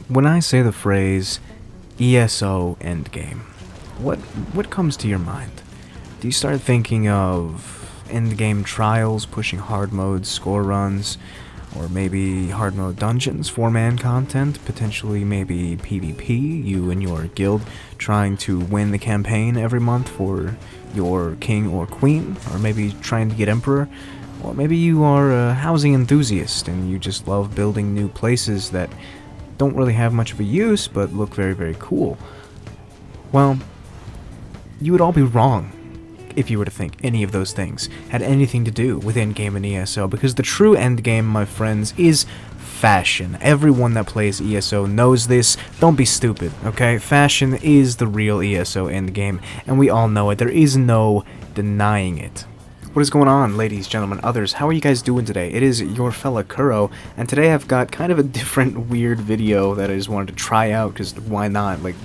When I say the phrase ESO endgame, what comes to your mind? Do you start thinking of endgame trials, pushing hard mode score runs, or maybe hard mode dungeons, 4-man content, potentially maybe PvP, you and your guild trying to win the campaign every month for your king or queen, or maybe trying to get emperor? Or maybe you are a housing enthusiast and you just love building new places that don't really have much of a use but look very, very cool. Well, you would all be wrong if you were to think any of those things had anything to do with endgame and ESO, because the true endgame, my friends, is fashion. Everyone that plays ESO knows this. Don't be stupid, okay? Fashion is the real ESO endgame, and we all know it. There is no denying it. What is going on, ladies, gentlemen, others? How are you guys doing today? It is your fella Kuro, and today I've got kind of a different, weird video that I just wanted to try out, because why not? Like,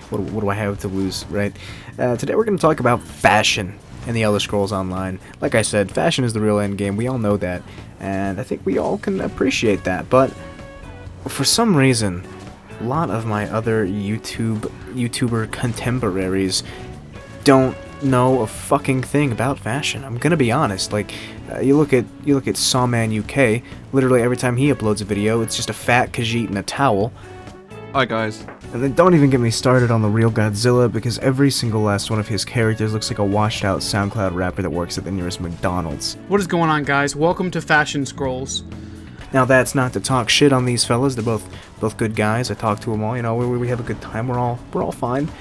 what do I have to lose, right? Today we're going to talk about fashion in the Elder Scrolls Online. Like I said, fashion is the real endgame. We all know that, and I think we all can appreciate that, but for some reason, a lot of my other YouTuber contemporaries don't know a fucking thing about fashion. I'm gonna be honest. Like, you look at Sawman UK. Literally every time he uploads a video, it's just a fat Khajiit in a towel. Hi guys. And then don't even get me started on the real Godzilla, because every single last one of his characters looks like a washed out SoundCloud rapper that works at the nearest McDonald's. What is going on, guys? Welcome to Fashion Scrolls. Now that's not to talk shit on these fellas. They're both good guys. I talk to them all. You know, we have a good time. We're all fine.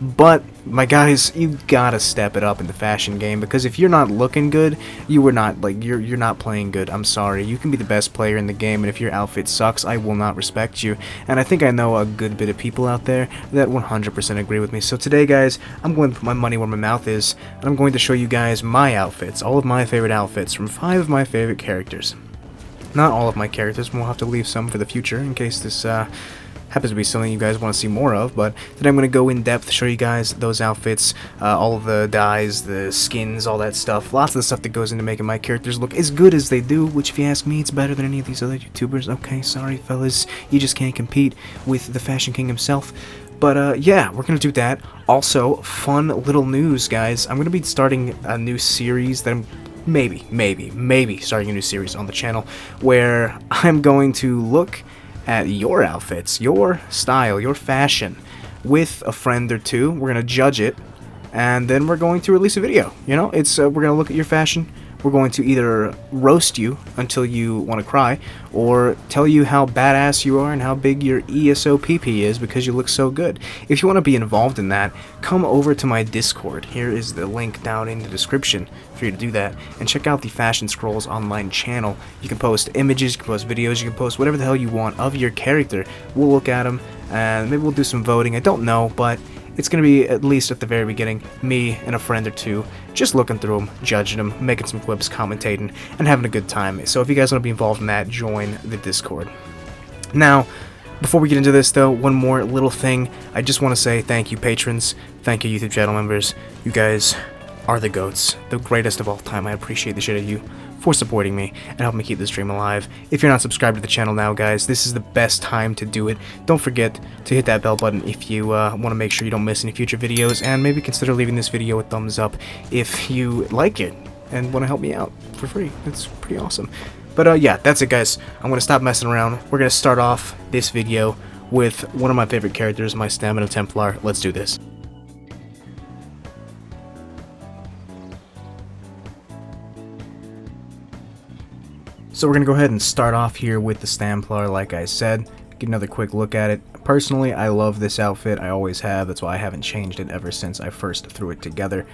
But, my guys, you gotta step it up in the fashion game, because if you're not looking good, you're not playing good. I'm sorry. You can be the best player in the game, and if your outfit sucks, I will not respect you. And I think I know a good bit of people out there that 100% agree with me. So today, guys, I'm going to put my money where my mouth is, and I'm going to show you guys my outfits, all of my favorite outfits from 5 of my favorite characters. Not all of my characters, we'll have to leave some for the future in case this, happens to be something you guys want to see more of, but today I'm going to go in depth, show you guys those outfits, all of the dyes, the skins, all that stuff, lots of the stuff that goes into making my characters look as good as they do, which if you ask me, it's better than any of these other YouTubers. Okay, sorry fellas, you just can't compete with the Fashion King himself. But yeah, we're going to do that. Also, fun little news, guys. I'm going to be starting a new series that I'm maybe starting a new series on the channel where I'm going to look at your outfits, your style, your fashion with a friend or two. We're going to judge it, and then we're going to release a video. You know, it's we're going to look at your fashion. We're going to either roast you until you want to cry, or tell you how badass you are and how big your ESO PP is because you look so good. If you want to be involved in that, come over to my Discord. Here is the link down in the description for you to do that, and check out the Fashion Scrolls Online channel. You can post images, you can post videos, you can post whatever the hell you want of your character. We'll look at them, and maybe we'll do some voting. I don't know, but it's going to be, at least at the very beginning, me and a friend or two just looking through them, judging them, making some clips, commentating, and having a good time. So if you guys want to be involved in that, join the Discord. Now, before we get into this, though, one more little thing. I just want to say thank you, patrons. Thank you, YouTube channel members. You guys are the GOATs, the greatest of all time. I appreciate the shit out of you for supporting me and helping me keep this stream alive. If you're not subscribed to the channel now, guys, this is the best time to do it. Don't forget to hit that bell button if you want to make sure you don't miss any future videos, and maybe consider leaving this video a thumbs up if you like it and want to help me out for free. It's pretty awesome. But yeah, that's it, guys. I'm going to stop messing around. We're going to start off this video with one of my favorite characters, my Stamina Templar. Let's do this. So we're going to go ahead and start off here with the Stamplar, like I said. Get another quick look at it. Personally, I love this outfit. I always have. That's why I haven't changed it ever since I first threw it together.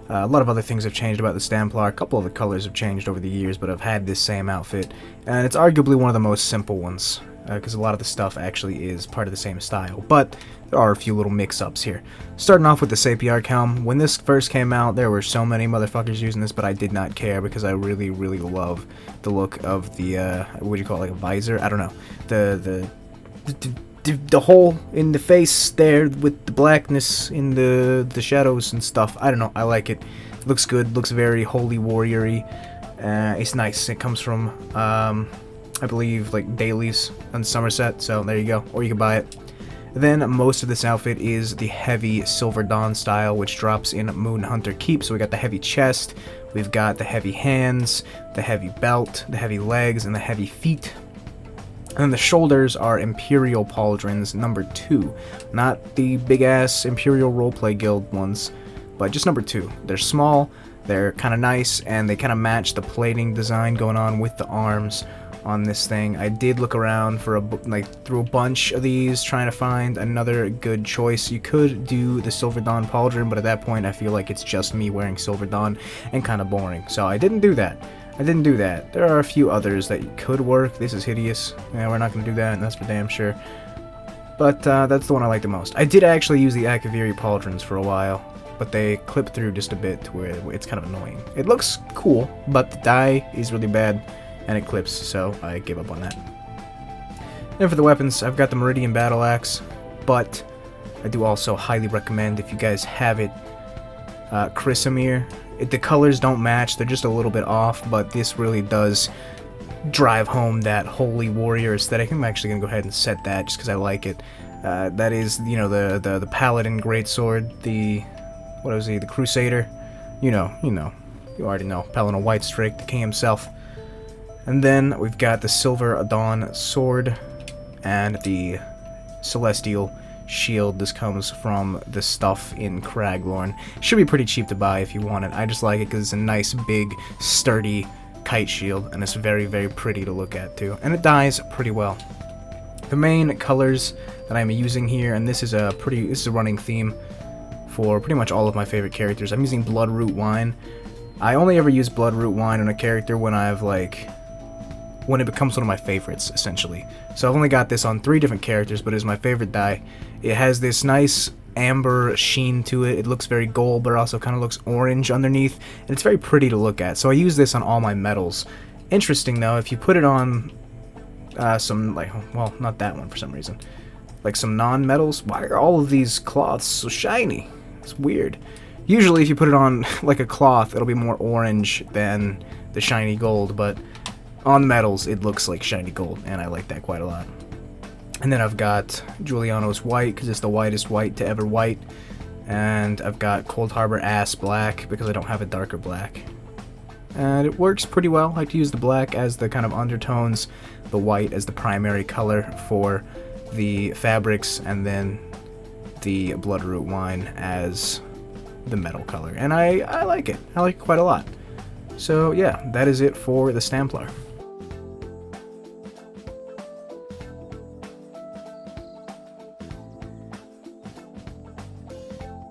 A lot of other things have changed about the Stamplar. A couple of the colors have changed over the years, but I've had this same outfit. And it's arguably one of the most simple ones, because a lot of the stuff actually is part of the same style. But there are a few little mix-ups here. Starting off with the Sapiar Helm. When this first came out, there were so many motherfuckers using this, but I did not care because I really, really love the look of the, what do you call it, like a visor? I don't know. The hole in the face there with the blackness in the shadows and stuff. I don't know. I like it. It looks good. Looks very holy warrior-y. It's nice. It comes from I believe, like, dailies on Somerset, so there you go, or you can buy it. Then most of this outfit is the heavy Silver Dawn style, which drops in Moon Hunter Keep. So we got the heavy chest, we've got the heavy hands, the heavy belt, the heavy legs, and the heavy feet. And then the shoulders are Imperial Pauldrons number 2. Not the big-ass Imperial Roleplay Guild ones, but just number 2. They're small, they're kind of nice, and they kind of match the plating design going on with the arms on this thing. I did look around for through a bunch of these trying to find another good choice. You could do the Silver Dawn Pauldron, but at that point I feel like it's just me wearing Silver Dawn and kind of boring. So I didn't do that. There are a few others that could work. This is hideous. Yeah, we're not going to do that, and that's for damn sure. But that's the one I like the most. I did actually use the Akaviri Pauldrons for a while, but they clip through just a bit to where it's kind of annoying. It looks cool, but the dye is really bad, and it clips, so I gave up on that. And for the weapons, I've got the Meridian Battle Axe, but I do also highly recommend, if you guys have it, Chrysamere. The colors don't match, they're just a little bit off, but this really does drive home that Holy Warrior aesthetic. I'm actually going to go ahead and set that just because I like it. That is, you know, the Paladin Greatsword, the Crusader. You already know, Paladin White Strake, the king himself. And then we've got the Silver Dawn Sword and the Celestial Shield. This comes from the stuff in Craglorn. Should be pretty cheap to buy if you want it. I just like it because it's a nice, big, sturdy kite shield, and it's very, very pretty to look at too. And it dyes pretty well. The main colors that I'm using here, and this is a running theme for pretty much all of my favorite characters. I'm using Bloodroot Wine. I only ever use Bloodroot Wine on a character when when it becomes one of my favorites, essentially. So I've only got this on 3 different characters, but it's my favorite dye. It has this nice amber sheen to it. It looks very gold, but it also kind of looks orange underneath, and it's very pretty to look at. So I use this on all my metals. Interesting though, if you put it on some, well, not that one for some reason, like some non-metals, why are all of these cloths so shiny? It's weird. Usually if you put it on like a cloth, it'll be more orange than the shiny gold, but on metals it looks like shiny gold, and I like that quite a lot. And then I've got Giuliano's White, because it's the whitest white to ever white. And I've got Cold Harbor Ass Black, because I don't have a darker black. And it works pretty well. I like to use the black as the kind of undertones, the white as the primary color for the fabrics, and then the Bloodroot Wine as the metal color. And I like it. I like it quite a lot. So yeah, that is it for the Stamplar.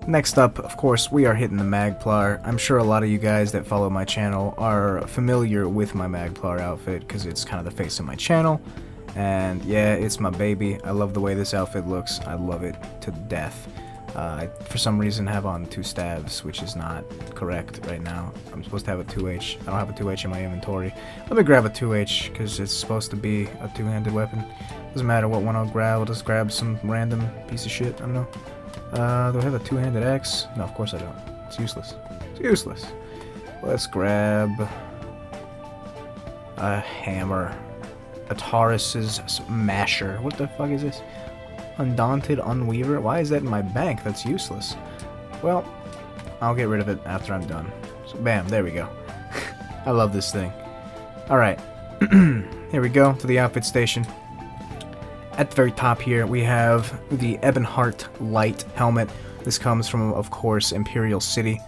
Next up, of course, we are hitting the Magplar. I'm sure a lot of you guys that follow my channel are familiar with my Magplar outfit, because it's kind of the face of my channel. And yeah, it's my baby. I love the way this outfit looks. I love it to death. I, for some reason, have on 2 stabs, which is not correct right now. I'm supposed to have a 2H. I don't have a 2H in my inventory. Let me grab a 2H, because it's supposed to be a 2-handed weapon. Doesn't matter what one I'll grab. I'll just grab some random piece of shit. I don't know. Do I have a 2-handed axe? No, of course I don't. It's useless. It's useless. Let's grab a hammer. A Taurus's Masher. What the fuck is this? Undaunted Unweaver? Why is that in my bank? That's useless. Well, I'll get rid of it after I'm done. So, bam, there we go. I love this thing. Alright. Here we go to the outfit station. At the very top here, we have the Ebonheart Light Helmet. This comes from, of course, Imperial City.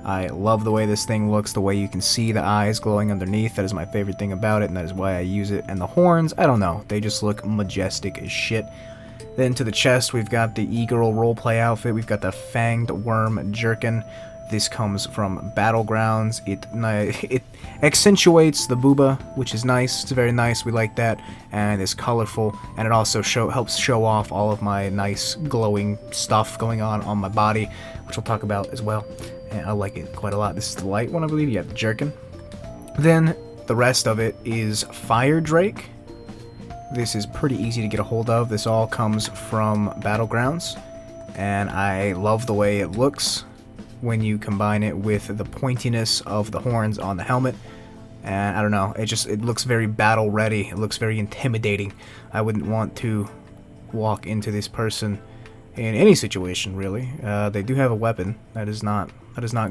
I love the way this thing looks, the way you can see the eyes glowing underneath. That is my favorite thing about it, and that is why I use it. And the horns, I don't know, they just look majestic as shit. Then to the chest, we've got the E-Girl roleplay outfit. We've got the Fanged Worm Jerkin. This comes from Battlegrounds. It accentuates the booba, which is nice. It's very nice. We like that. And it's colorful. And it also helps show off all of my nice glowing stuff going on my body, which we'll talk about as well. And I like it quite a lot. This is the light one, I believe. Yeah, the Jerkin. Then the rest of it is Fire Drake. This is pretty easy to get a hold of. This all comes from Battlegrounds. And I love the way it looks when you combine it with the pointiness of the horns on the helmet. and I don't know, it looks very battle ready. It looks very intimidating. I wouldn't want to walk into this person in any situation, really. They do have a weapon. That is not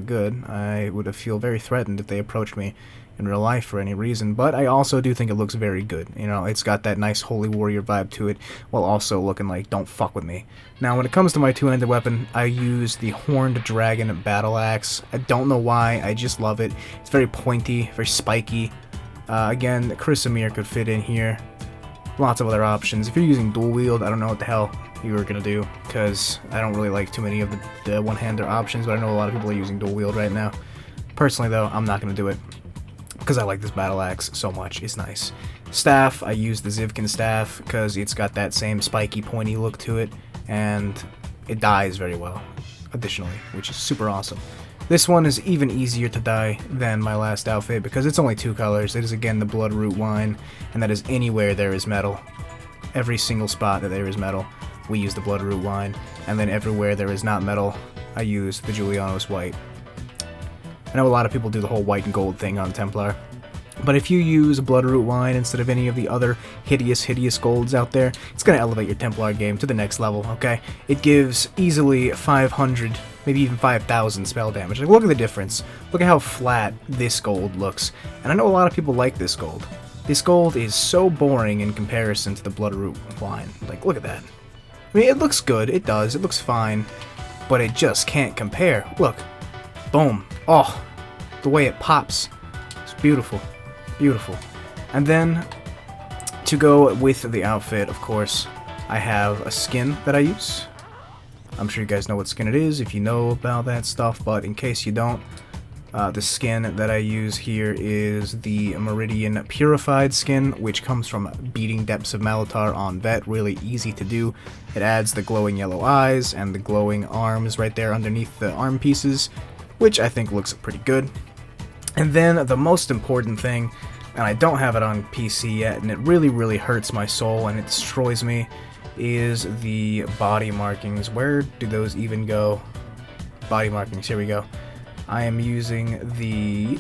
good. I would feel very threatened if they approached me in real life for any reason, but I also do think it looks very good. You know, it's got that nice holy warrior vibe to it, while also looking like, don't fuck with me. Now, when it comes to my two-handed weapon, I use the Horned Dragon Battle Axe. I don't know why, I just love it. It's very pointy, very spiky. Again, Chrysamere could fit in here. Lots of other options. If you're using dual wield, I don't know what the hell you were gonna do, because I don't really like too many of the one-hander options, but I know a lot of people are using dual wield right now. Personally, though, I'm not gonna do it, because I like this battle axe so much. It's nice. Staff, I use the Zivkin staff because it's got that same spiky, pointy look to it, and it dies very well, additionally, which is super awesome. This one is even easier to dye than my last outfit because it's only 2 colors. It is, again, the Bloodroot Wine, and that is anywhere there is metal. Every single spot that there is metal, we use the Bloodroot Wine, and then everywhere there is not metal, I use the Julianos White. I know a lot of people do the whole white and gold thing on Templar, but if you use Bloodroot Wine instead of any of the other hideous golds out there, it's going to elevate your Templar game to the next level, okay? It gives easily 500, maybe even 5,000 spell damage. Like, look at the difference. Look at how flat this gold looks. And I know a lot of people like this gold. This gold is so boring in comparison to the Bloodroot Wine. Like, look at that. I mean, it looks good. It does. It looks fine. But it just can't compare. Look. Boom. Oh, the way it pops. It's beautiful. Beautiful. And then, to go with the outfit, of course, I have a skin that I use. I'm sure you guys know what skin it is if you know about that stuff, but in case you don't, the skin that I use here is the Meridian Purified skin, which comes from beating Depths of Malatar on Vet. Really easy to do. It adds the glowing yellow eyes and the glowing arms right there underneath the arm pieces, which I think looks pretty good. And then the most important thing, and I don't have it on PC yet, and it really hurts my soul and it destroys me, is the body markings. Where do those even go? Body markings, here we go. I am using the...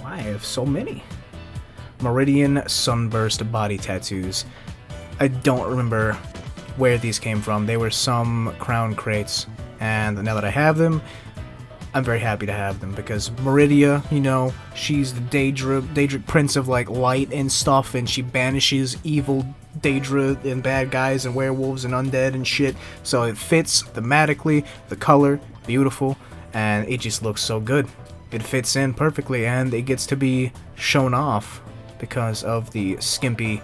Why, I have so many. Meridian Sunburst body tattoos. I don't remember where these came from. They were some crown crates, and now that I have them, I'm very happy to have them, because Meridia, you know, she's the Daedra Prince of, like, light and stuff, and she banishes evil Daedra and bad guys and werewolves and undead and shit, so it fits thematically, the color, beautiful, and it just looks so good. It fits in perfectly, and it gets to be shown off because of the skimpy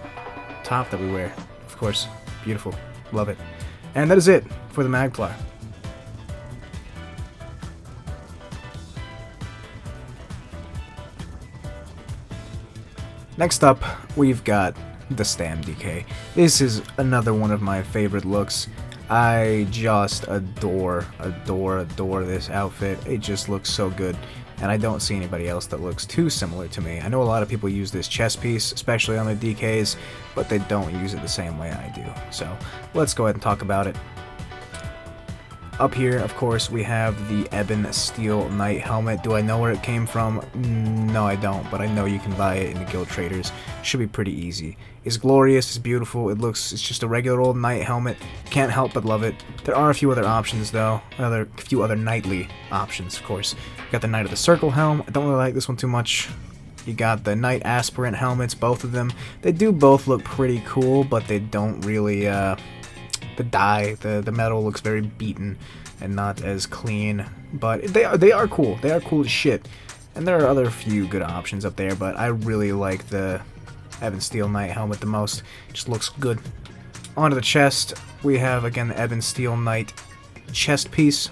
top that we wear. Of course, beautiful, love it. And that is it for the Magplar. Next up, we've got the Stam DK. This is another one of my favorite looks. I just adore this outfit. It just looks so good, and I don't see anybody else that looks too similar to me. I know a lot of people use this chest piece, especially on their DKs, but they don't use it the same way I do. So let's go ahead and talk about it. Up here, of course, we have the Ebon Steel Knight helmet. Do I know where it came from? No, I don't, but I know you can buy it in the Guild Traders. Should be pretty easy. It's glorious, it's beautiful, it's just a regular old knight helmet. Can't help but love it. There are a few other options, though. A few other knightly options, of course. You got the Knight of the Circle helm. I don't really like this one too much. You got the Knight Aspirant helmets, both of them. They do both look pretty cool, but they don't really, the dye, the metal looks very beaten and not as clean, but they are cool. They are cool as shit. And there are other few good options up there, but I really like the Ebon Steel Knight helmet the most. It just looks good. Onto the chest, we have again the Ebon Steel Knight chest piece.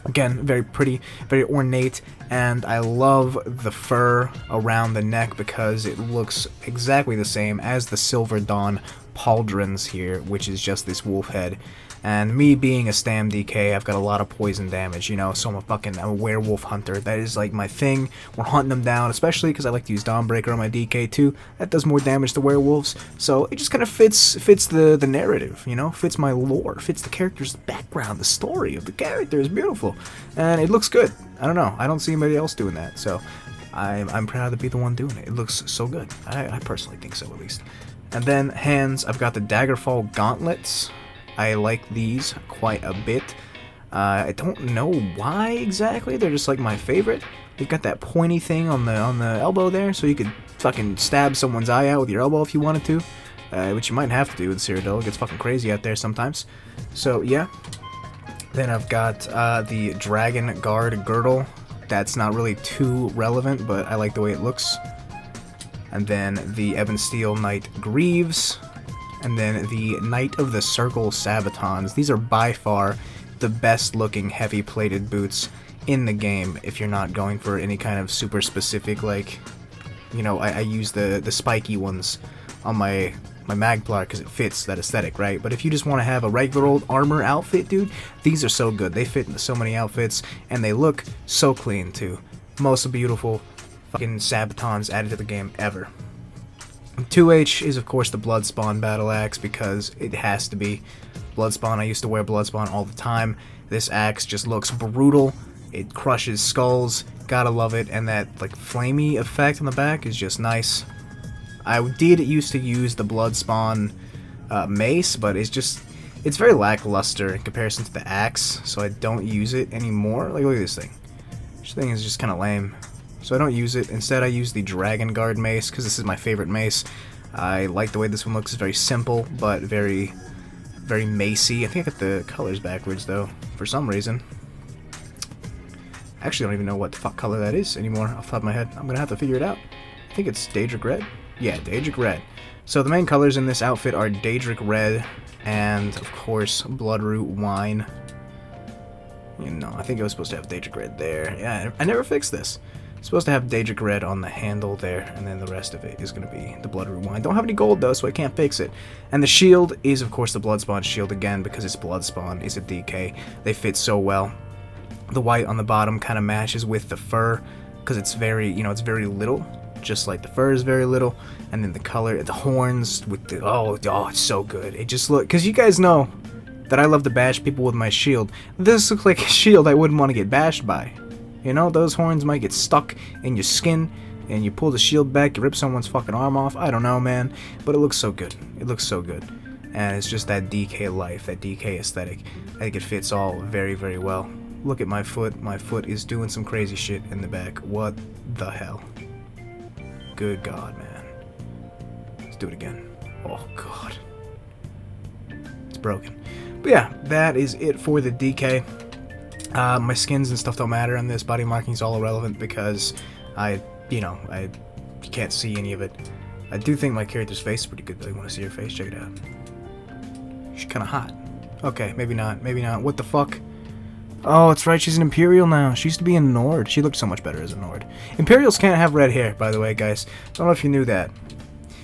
Again, very pretty, very ornate, and I love the fur around the neck because it looks exactly the same as the Silver Dawn pauldrons here, which is just this wolf head. And me being a Stam DK, I've got a lot of poison damage, you know, so I'm a werewolf hunter. That is like my thing. We're hunting them down, especially because I like to use Dawnbreaker on my DK too. That does more damage to werewolves, so it just kind of fits the narrative, you know, fits my lore, fits the character's background, the story of the character is beautiful, and it looks good. I don't know, I don't see anybody else doing that, so I'm proud to be the one doing it. It looks so good. I personally think so, at least. And then hands, I've got the Daggerfall gauntlets. I like these quite a bit. I don't know why exactly. They're just like my favorite. They've got that pointy thing on the elbow there, so you could fucking stab someone's eye out with your elbow if you wanted to. Which you might have to do with Cyrodiil. It gets fucking crazy out there sometimes. So yeah. Then I've got the Dragon Guard girdle. That's not really too relevant, but I like the way it looks. And then the Ebon Steel Knight Greaves. And then the Knight of the Circle Sabatons. These are by far the best looking heavy plated boots in the game if you're not going for any kind of super specific, like, you know, I use the spiky ones on my Magplar because it fits that aesthetic, right? But if you just want to have a regular old armor outfit, dude, these are so good. They fit into so many outfits, and they look so clean, too. Most beautiful fucking Sabatons added to the game ever. 2H is, of course, the Bloodspawn Battle Axe, because it has to be. Bloodspawn, I used to wear Bloodspawn all the time. This axe just looks brutal. It crushes skulls. Gotta love it. And that, like, flamey effect on the back is just nice. I did used to use the Bloodspawn mace, but it's very lackluster in comparison to the axe, so I don't use it anymore. Like, look at this thing. This thing is just kind of lame. So I don't use it. Instead, I use the Dragon Guard mace, because this is my favorite mace. I like the way this one looks. It's very simple, but very, very macey. I think I got the colors backwards, though, for some reason. Actually, I don't even know what the fuck color that is anymore off the top of my head. I'm going to have to figure it out. I think it's Daedric Red. Yeah, Daedric Red. So the main colors in this outfit are Daedric Red and, of course, Bloodroot Wine. You know, I think I was supposed to have Daedric Red there. Yeah, I never fixed this. I'm supposed to have Daedric Red on the handle there, and then the rest of it is going to be the Bloodroot Wine. Don't have any gold, though, so I can't fix it. And the shield is, of course, the Bloodspawn shield again, because it's Bloodspawn. It's a DK. They fit so well. The white on the bottom kind of matches with the fur, because it's very, you know, it's very little. Just like the fur is very little, and then the color, the horns with the oh, it's so good. It just look, because you guys know that I love to bash people with my shield. This looks like a shield I wouldn't want to get bashed by. You know, those horns might get stuck in your skin, and you pull the shield back, you rip someone's fucking arm off. I don't know, man, but it looks so good. It looks so good, and it's just that DK life, that DK aesthetic. I think it fits all very, very well. Look at my foot. My foot is doing some crazy shit in the back. What the hell? Good God, man. Let's do it again. Oh, God. It's broken. But yeah, that is it for the DK. My skins and stuff don't matter on this. Body marking is all irrelevant because you can't see any of it. I do think my character's face is pretty good, though. You want to see her face? Check it out. She's kind of hot. Okay, maybe not. Maybe not. What the fuck? Oh, it's right, she's an Imperial now. She used to be a Nord. She looked so much better as a Nord. Imperials can't have red hair, by the way, guys. Don't know if you knew that.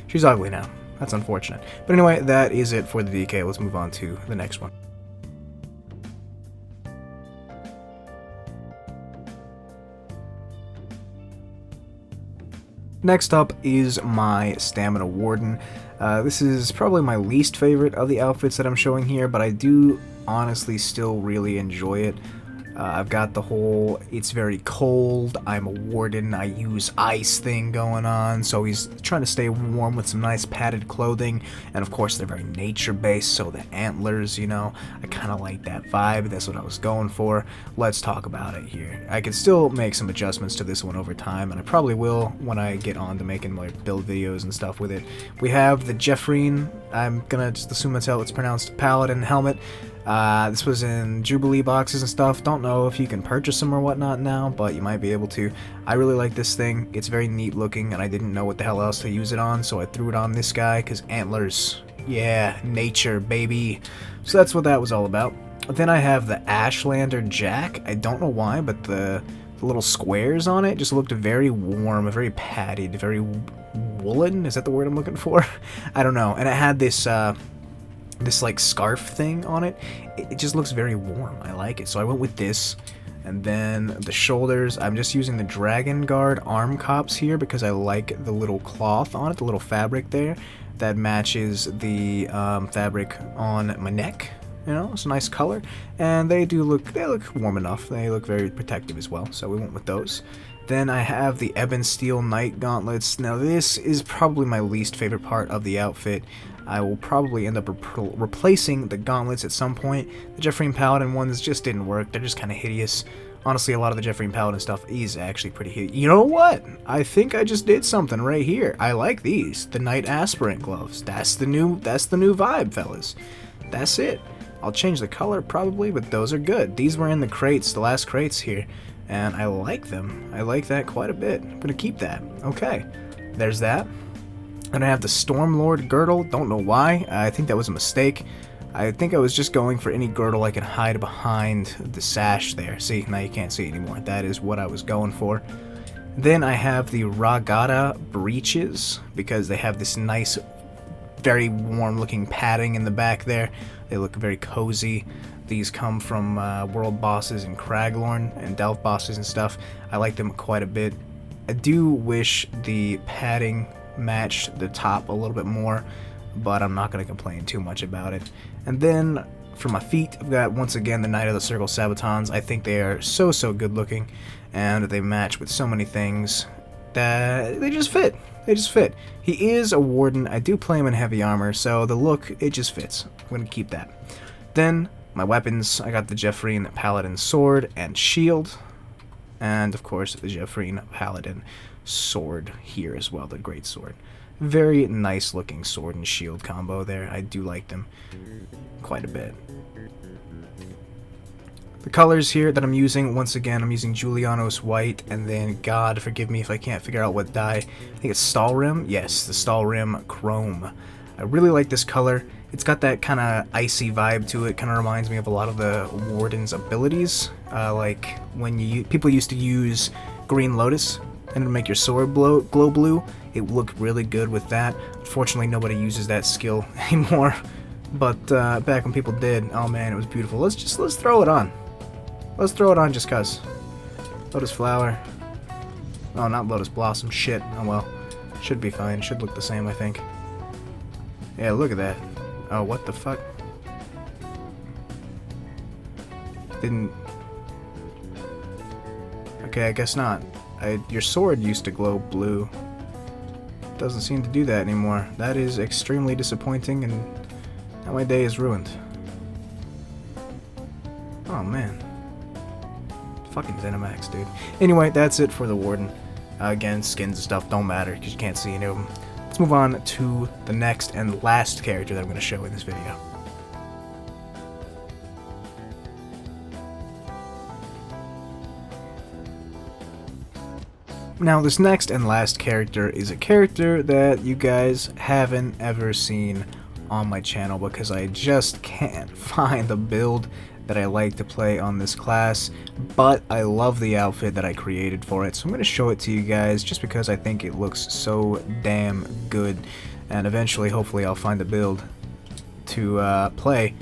She's ugly now. That's unfortunate. But anyway, that is it for the DK. Let's move on to the next one. Next up is my Stamina Warden. This is probably my least favorite of the outfits that I'm showing here, but I do honestly still really enjoy it. I've got the whole, it's very cold, I'm a warden, I use ice thing going on, so he's trying to stay warm with some nice padded clothing, and of course they're very nature-based, so the antlers, you know, I kind of like that vibe. That's what I was going for. Let's talk about it here. I can still make some adjustments to this one over time, and I probably will when I get on to making like build videos and stuff with it. We have the Jeffreen, I'm gonna just assume that's how it's pronounced, Paladin helmet. This was in Jubilee boxes and stuff. Don't know if you can purchase them or whatnot now, but you might be able to. I really like this thing. It's very neat looking, and I didn't know what the hell else to use it on, so I threw it on this guy, because antlers. Yeah, nature, baby. So that's what that was all about. Then I have the Ashlander Jack. I don't know why, but the little squares on it just looked very warm, very padded, very woolen. Is that the word I'm looking for? I don't know. And it had this like scarf thing on it. It just looks very warm. I like it, so I went with this. And then the shoulders, I'm just using the Dragon Guard arm cops here because I like the little cloth on it, the little fabric there that matches the fabric on my neck. You know, it's a nice color, and they look warm enough. They look very protective as well, so we went with those. Then I have the Ebon Steel Knight gauntlets. Now this is probably my least favorite part of the outfit. I will probably end up replacing the gauntlets at some point. The Jeffrey and Paladin ones just didn't work. They're just kind of hideous. Honestly, a lot of the Jeffrey and Paladin stuff is actually pretty hideous. You know what? I think I just did something right here. I like these. The Knight Aspirant gloves. That's the new vibe, fellas. That's it. I'll change the color probably, but those are good. These were in the crates, the last crates here, and I like them. I like that quite a bit. I'm gonna keep that. Okay, there's that. And I have the Stormlord girdle. Don't know why. I think that was a mistake. I think I was just going for any girdle I can hide behind the sash there. See, now you can't see it anymore. That is what I was going for. Then I have the Ragata breeches because they have this nice, very warm looking padding in the back there. They look very cozy. These come from world bosses in Craglorn and Delph bosses and stuff. I like them quite a bit. I do wish the padding matched the top a little bit more, but I'm not going to complain too much about it. And then for my feet, I've got once again the Knight of the Circle Sabatons. I think they are so good looking, and they match with so many things that they just fit. They just fit. He is a Warden. I do play him in heavy armor, so the look, it just fits. I'm going to keep that. Then my weapons, I got the Jeffreen Paladin sword and shield, and of course the Jeffreen Paladin sword here as well, the great sword. Very nice looking sword and shield combo there. I do like them quite a bit. The colors here that I'm using, once again, I'm using Julianos White, and then, God forgive me if I can't figure out what dye. I think it's Stalrim? Yes, the Stalrim Chrome. I really like this color. It's got that kind of icy vibe to it. Kind of reminds me of a lot of the Warden's abilities. Like when people used to use Green Lotus and to make your sword glow blue. It looked really good with that. Unfortunately, nobody uses that skill anymore. But back when people did, oh man, it was beautiful. Let's throw it on. Let's throw it on just cuz. Lotus flower. Oh, not lotus blossom. Shit. Oh well. Should be fine. Should look the same, I think. Yeah, look at that. Oh, what the fuck? Didn't... Okay, I guess not. Your sword used to glow blue. Doesn't seem to do that anymore. That is extremely disappointing, and now my day is ruined. Oh, man. Fucking Zenimax, dude. Anyway, that's it for the Warden. Again, skins and stuff don't matter, because you can't see any of them. Let's move on to the next and last character that I'm going to show in this video. Now, this next and last character is a character that you guys haven't ever seen on my channel because I just can't find the build that I like to play on this class, but I love the outfit that I created for it, so I'm going to show it to you guys just because I think it looks so damn good, and eventually, hopefully, I'll find a build to play,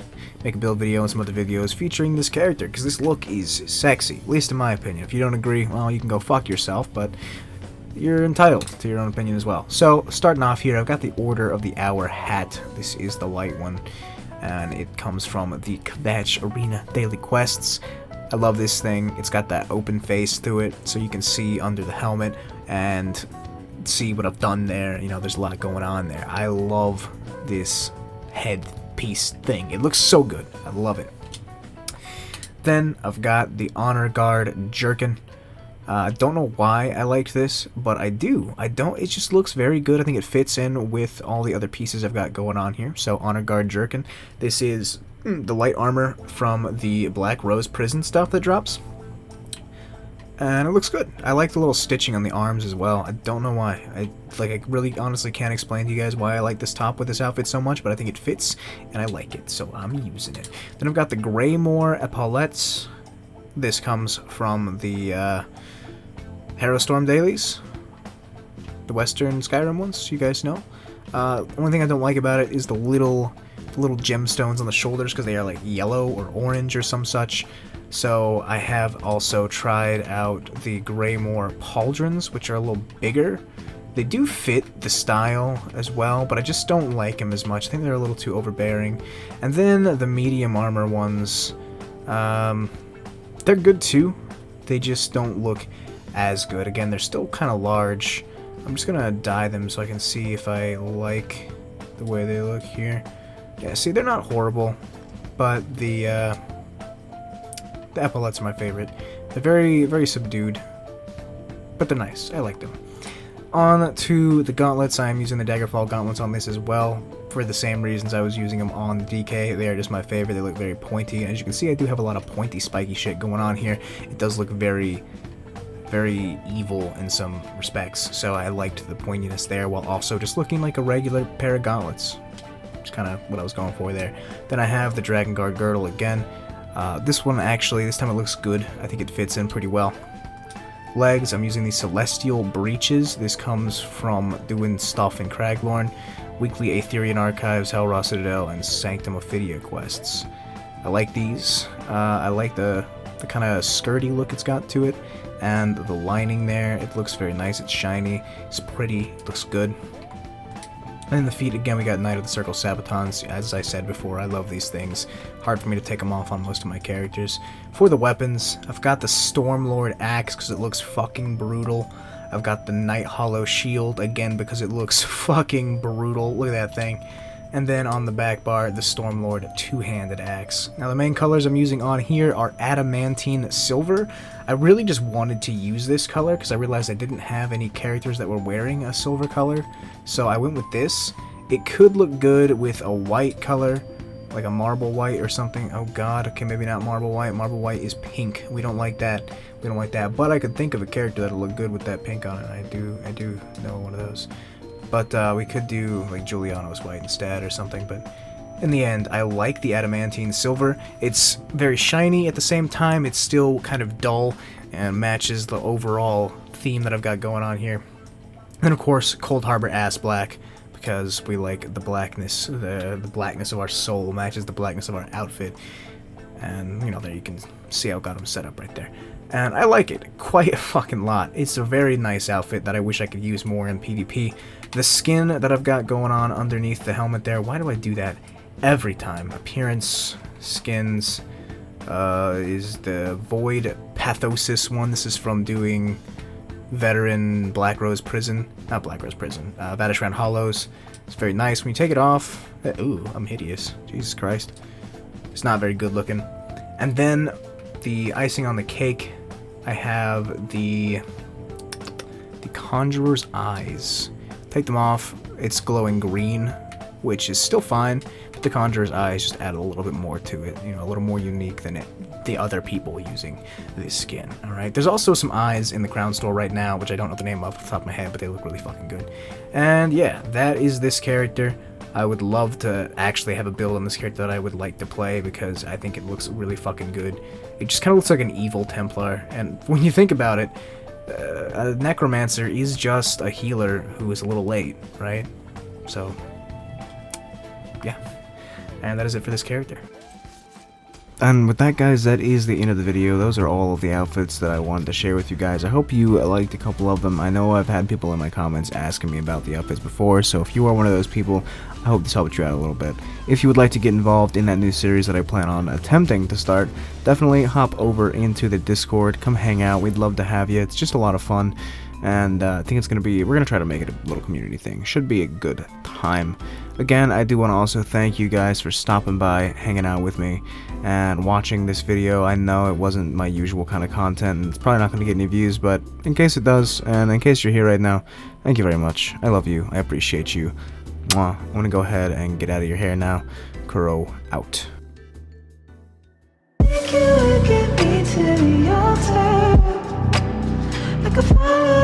make a build video and some other videos featuring this character, because this look is sexy, at least in my opinion. If you don't agree, well, you can go fuck yourself, but you're entitled to your own opinion as well. So, starting off here, I've got the Order of the Hour hat. This is the light one, and it comes from the Kvatch Arena Daily Quests. I love this thing. It's got that open face to it, so you can see under the helmet and see what I've done there. You know, there's a lot going on there. I love this headpiece thing. It looks so good. I love it. Then I've got the Honor Guard Jerkin. I don't know why I like this, but I do. It just looks very good. I think it fits in with all the other pieces I've got going on here. So, Honor Guard Jerkin. This is the light armor from the Black Rose Prison stuff that drops. And it looks good. I like the little stitching on the arms as well. I don't know why. I really honestly can't explain to you guys why I like this top with this outfit so much, but I think it fits, and I like it, so I'm using it. Then I've got the Greymore epaulettes. This comes from the Harrowstorm dailies, the Western Skyrim ones, you guys know. Only thing I don't like about it is the little gemstones on the shoulders, because they are like yellow or orange or some such. So I have also tried out the Greymore pauldrons, which are a little bigger. They do fit the style as well, but I just don't like them as much. I think they're a little too overbearing. And then the medium armor ones, they're good too. They just don't look as good. Again, they're still kind of large. I'm just gonna dye them so I can see if I like the way they look here. Yeah, see, they're not horrible, but the epaulets are my favorite. They're very, very subdued, but they're nice. I like them. On to the gauntlets. I'm using the Daggerfall gauntlets on this as well, for the same reasons I was using them on the DK. They are just my favorite. They look very pointy, and as you can see, I do have a lot of pointy, spiky shit going on here. It does look very, very evil in some respects, so I liked the pointiness there, while also just looking like a regular pair of gauntlets. It's kind of what I was going for there. Then I have the Dragon Guard girdle again. This one actually, this time it looks good. I think it fits in pretty well. Legs, I'm using the Celestial Breeches. This comes from doing stuff in Craglorn, Weekly Aetherian Archives, Hellraw Citadel, and Sanctum Ophidia quests. I like these. I like the kind of skirty look it's got to it, and the lining there. It looks very nice. It's shiny. It's pretty. It looks good. And in the feet, again, we got Knight of the Circle Sabatons. As I said before, I love these things. Hard for me to take them off on most of my characters. For the weapons, I've got the Stormlord Axe because it looks fucking brutal. I've got the Night Hollow Shield, again, because it looks fucking brutal. Look at that thing. And then on the back bar, the Stormlord Two-Handed Axe. Now, the main colors I'm using on here are Adamantine Silver. I really just wanted to use this color because I realized I didn't have any characters that were wearing a silver color. So I went with this. It could look good with a white color, like a marble white or something. Oh god, okay, maybe not marble white. Marble white is pink. We don't like that. We don't like that. But I could think of a character that'll look good with that pink on it. I do know one of those. But we could do like Juliano's white instead or something. But in the end, I like the Adamantine Silver. It's very shiny at the same time. It's still kind of dull and matches the overall theme that I've got going on here. And of course, Cold Harbor Ass Black, because we like the blackness. The blackness of our soul matches the blackness of our outfit. And, you know, there you can see how I got them set up right there. And I like it quite a fucking lot. It's a very nice outfit that I wish I could use more in PvP. The skin that I've got going on underneath the helmet there, why do I do that every time? Appearance, skins, is the Void Pathosis one. This is from doing Veteran Black Rose Prison. Not Black Rose Prison. Vatishran Hollows. It's very nice. When you take it off... ooh, I'm hideous. Jesus Christ. It's not very good looking. And then the icing on the cake, I have the Conjurer's Eyes. Take them off. It's glowing green, which is still fine, but the Conjurer's Eyes just add a little bit more to it. You know, a little more unique than the other people using this skin. Alright, there's also some eyes in the Crown Store right now, which I don't know the name of off the top of my head, but they look really fucking good. And yeah, that is this character. I would love to actually have a build on this character that I would like to play because I think it looks really fucking good. It just kind of looks like an evil Templar, and when you think about it, a Necromancer is just a healer who is a little late, right? So, yeah. And that is it for this character. And with that, guys, that is the end of the video. Those are all of the outfits that I wanted to share with you guys. I hope you liked a couple of them. I know I've had people in my comments asking me about the outfits before, so if you are one of those people, I hope this helped you out a little bit. If you would like to get involved in that new series that I plan on attempting to start, definitely hop over into the Discord. Come hang out. We'd love to have you. It's just a lot of fun. And I think it's going to be, we're going to try to make it a little community thing. Should be a good time. Again, I do want to also thank you guys for stopping by, hanging out with me, and watching this video. I know it wasn't my usual kind of content, and it's probably not going to get any views, but in case it does, and in case you're here right now, thank you very much. I love you. I appreciate you. Mwah. I'm going to go ahead and get out of your hair now. Kuro out. Get me to the altar, like a fire.